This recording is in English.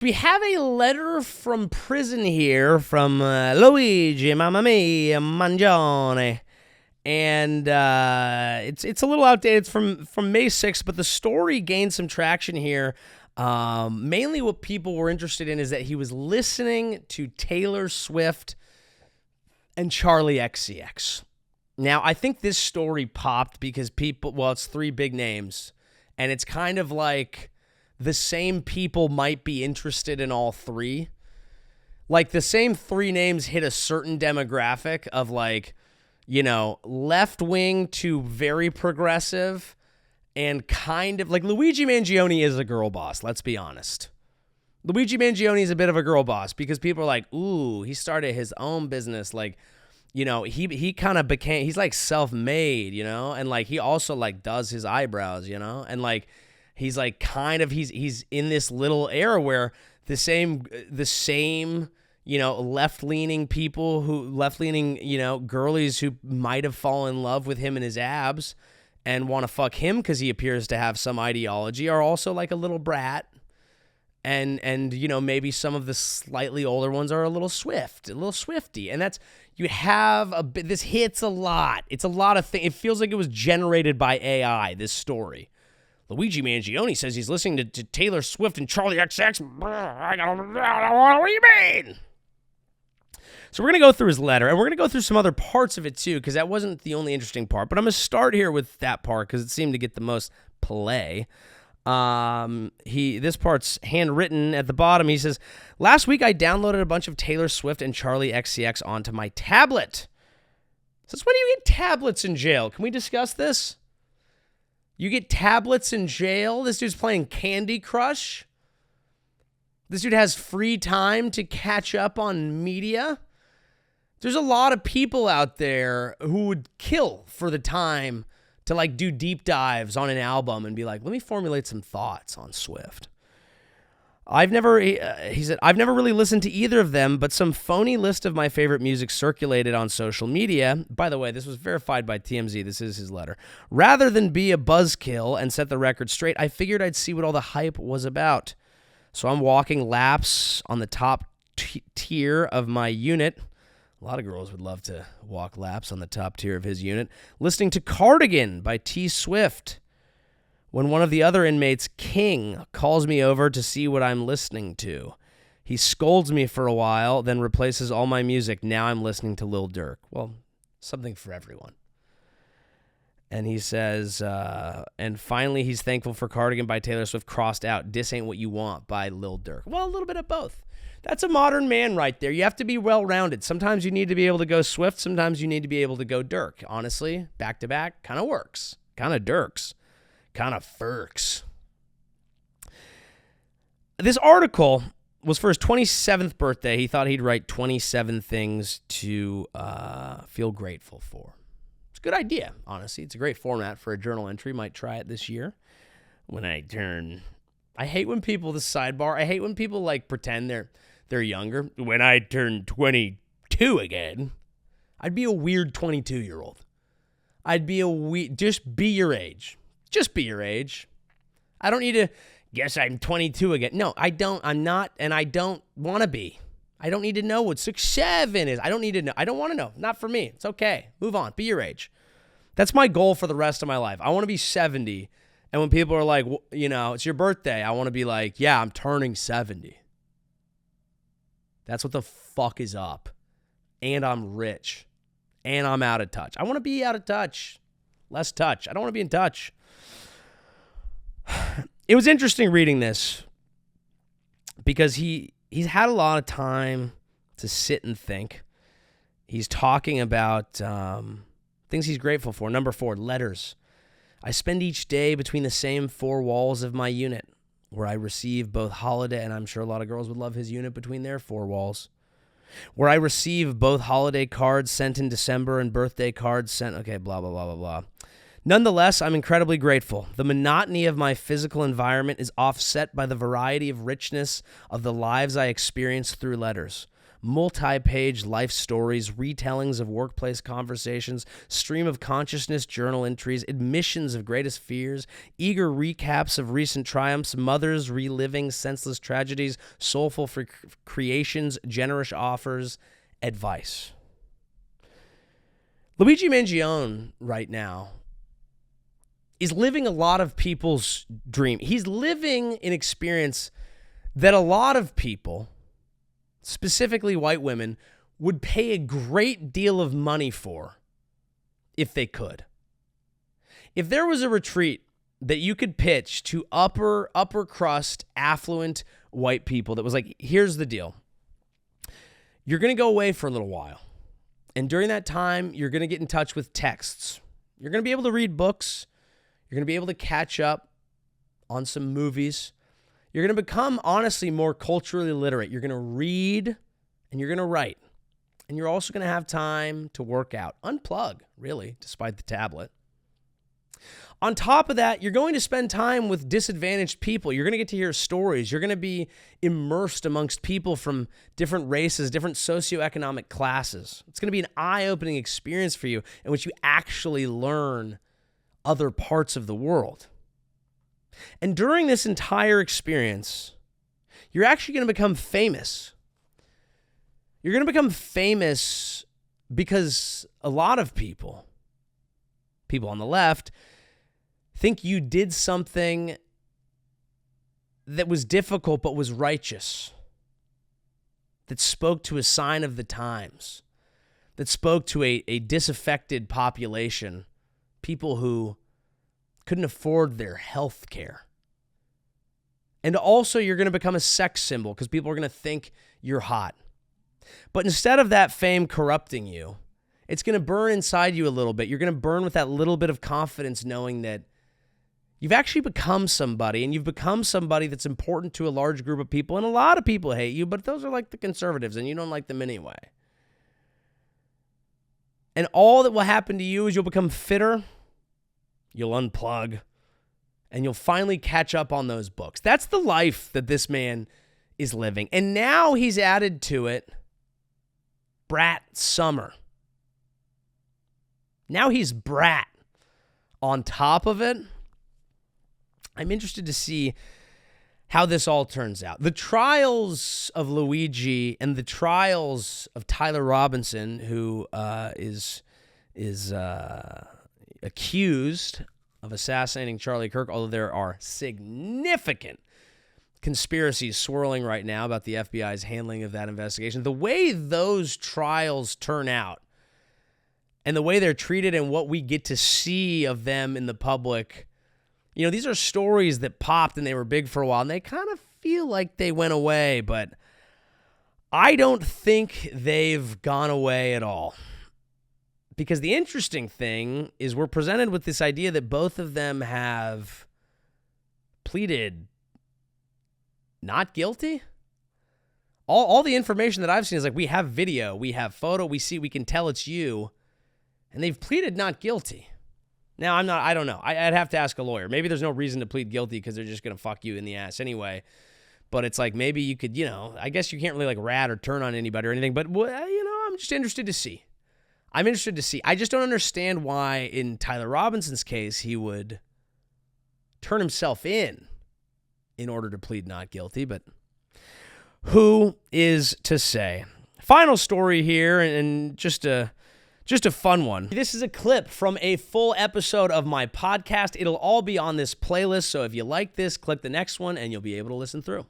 We have a letter from prison here from Luigi Mangione. And it's a little outdated. It's from May 6th, but the story gained some traction here. Mainly what people were interested in is that he was listening to Taylor Swift and Charli XcX. Now, I think this story popped because it's three big names, and it's kind of like the same people might be interested in all three. Like, the same three names hit a certain demographic of, like, you know, left-wing to very progressive, and kind of, like, Luigi Mangione is a girl boss, let's be honest. Luigi Mangione is a bit of a girl boss because people are like, ooh, he started his own business, like, you know, he kind of became, he's like self-made, you know, and like he also like does his eyebrows, you know, and like he's like kind of he's in this little era where the same you know, left-leaning, you know, girlies who might have fallen in love with him and his abs and want to fuck him because he appears to have some ideology are also like a little brat. And you know, maybe some of the slightly older ones are a little Swifty. And that's, you have a bit, this hits a lot. It's a lot of things. It feels like it was generated by AI, this story. Luigi Mangione says he's listening to Taylor Swift and Charli XcX. What do you mean? So we're going to go through his letter, and we're going to go through some other parts of it too, because that wasn't the only interesting part. But I'm going to start here with that part because it seemed to get the most play. This part's handwritten at the bottom. He says, last week I downloaded a bunch of Taylor Swift and Charli XcX onto my tablet. Says, when do you get tablets in jail? Can we discuss this? You get tablets in jail? This dude's playing Candy Crush? This dude has free time to catch up on media? There's a lot of people out there who would kill for the time to like do deep dives on an album and be like, let me formulate some thoughts on Swift. He said, I've never really listened to either of them, but some phony list of my favorite music circulated on social media. By the way, this was verified by TMZ. This is his letter. Rather than be a buzzkill and set the record straight, I figured I'd see what all the hype was about. So I'm walking laps on the top tier of my unit. A lot of girls would love to walk laps on the top tier of his unit. Listening to Cardigan by T Swift. When one of the other inmates, King, calls me over to see what I'm listening to. He scolds me for a while, then replaces all my music. Now I'm listening to Lil Durk. Well, something for everyone. And he says, and finally he's thankful for Cardigan by Taylor Swift, crossed out. This Ain't What You Want by Lil Durk. Well, a little bit of both. That's a modern man right there. You have to be well-rounded. Sometimes you need to be able to go Swift. Sometimes you need to be able to go Durk. Honestly, back-to-back kind of works. Kind of Durks. Kind of Furks. This article was for his 27th birthday. He thought he'd write 27 things to feel grateful for. It's a good idea, honestly. It's a great format for a journal entry. Might try it this year. When I turn... I hate when people, this sidebar, I hate when people like pretend they're younger. When I turn 22 again, I'd be a weird 22-year-old. I'd be just be your age. Just be your age. I don't need to guess I'm 22 again. No, I don't. I'm not, and I don't want to be. I don't need to know what 6'7" is. I don't need to know. I don't want to know. Not for me. It's okay. Move on. Be your age. That's my goal for the rest of my life. I want to be 70, and when people are like, you know, it's your birthday, I want to be like, yeah, I'm turning 70. That's what the fuck is up. And I'm rich. And I'm out of touch. I want to be out of touch. Less touch. I don't want to be in touch. It was interesting reading this because he's had a lot of time to sit and think. He's talking about things he's grateful for. Number 4, letters. I spend each day between the same 4 walls of my unit where I receive both holiday, and I'm sure a lot of girls would love his unit between their 4 walls, where I receive both holiday cards sent in December and birthday cards sent, okay, blah, blah, blah, blah, blah. Nonetheless, I'm incredibly grateful. The monotony of my physical environment is offset by the variety of richness of the lives I experience through letters. multi-page life stories, retellings of workplace conversations, stream of consciousness journal entries, admissions of greatest fears, eager recaps of recent triumphs, mothers reliving senseless tragedies, soulful creations, generous offers, advice. Luigi Mangione right now is living a lot of people's dream. He's living an experience that a lot of people, specifically white women, would pay a great deal of money for if they could. If there was a retreat that you could pitch to upper crust, affluent white people that was like, here's the deal. You're going to go away for a little while. And during that time, you're going to get in touch with texts. You're going to be able to read books. You're going to be able to catch up on some movies. You're going to become, honestly, more culturally literate. You're going to read and you're going to write. And you're also going to have time to work out. Unplug, really, despite the tablet. On top of that, you're going to spend time with disadvantaged people. You're going to get to hear stories. You're going to be immersed amongst people from different races, different socioeconomic classes. It's going to be an eye-opening experience for you in which you actually learn other parts of the world. And during this entire experience, you're actually going to become famous. You're going to become famous because a lot of people on the left, think you did something that was difficult but was righteous, that spoke to a sign of the times, that spoke to a disaffected population, people who couldn't afford their health care. And also, you're going to become a sex symbol because people are going to think you're hot. But instead of that fame corrupting you, it's going to burn inside you a little bit. You're going to burn with that little bit of confidence knowing that you've actually become somebody, and you've become somebody that's important to a large group of people. And a lot of people hate you, but those are like the conservatives, and you don't like them anyway. And all that will happen to you is you'll become fitter, you'll unplug, and you'll finally catch up on those books. That's the life that this man is living. And now he's added to it Brat Summer. Now he's Brat on top of it. I'm interested to see how this all turns out. The trials of Luigi and the trials of Tyler Robinson, who is accused of assassinating Charlie Kirk, although there are significant conspiracies swirling right now about the FBI's handling of that investigation. The way those trials turn out and the way they're treated and what we get to see of them in the public, you know, these are stories that popped and they were big for a while, and they kind of feel like they went away, but I don't think they've gone away at all. Because the interesting thing is we're presented with this idea that both of them have pleaded not guilty. All the information that I've seen is like, we have video, we have photo, we can tell it's you, and they've pleaded not guilty. Now, I don't know. I'd have to ask a lawyer. Maybe there's no reason to plead guilty because they're just going to fuck you in the ass anyway. But it's like, maybe you could, I guess you can't really like rat or turn on anybody or anything, but I'm just interested to see. I just don't understand why in Tyler Robinson's case, he would turn himself in order to plead not guilty, but who is to say? Final story here, and just a fun one. This is a clip from a full episode of my podcast. It'll all be on this playlist, so if you like this, click the next one, and you'll be able to listen through.